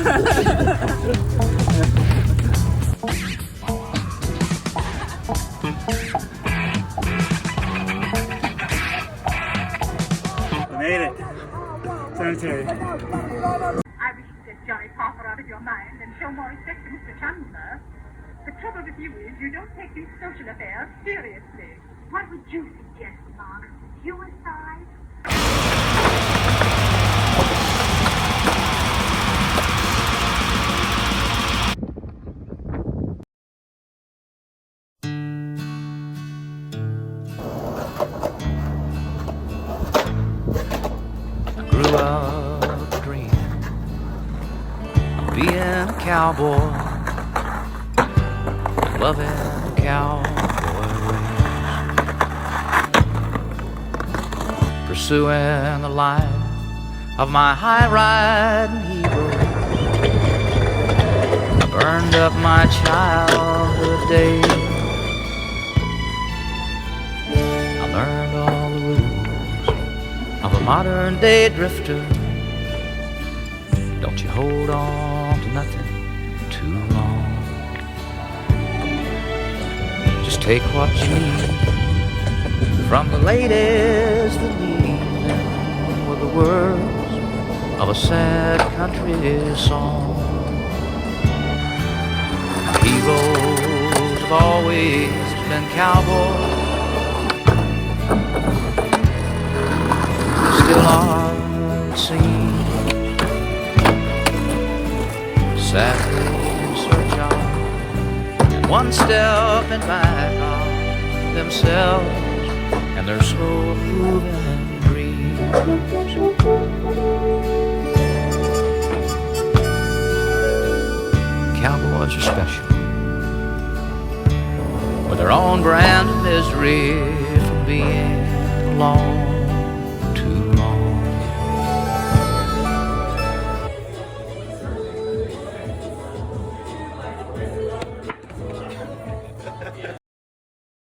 Made it. Cemetery. I wish you'd get Johnny Parker out of your mind and show more respect to Mr. Chandler. The trouble with you is you don't take these social affairs seriously. What would you suggest, Mark? Suicide? I grew up dreaming of being a cowboy, loving the cowboy ways, pursuing the life of my high-riding heroes. I burned up my childhood days. I learned all the rules of a modern-day drifter. Don't you hold on to nothing too long. Just take what you need from the ladies that leave them with the words of a sad country song. Heroes have always been cowboys, still are seen. Sadly in search of, and one step in back of themselves and their slow moving dreams. Cowboys are special, with their own brand of misery from being alone.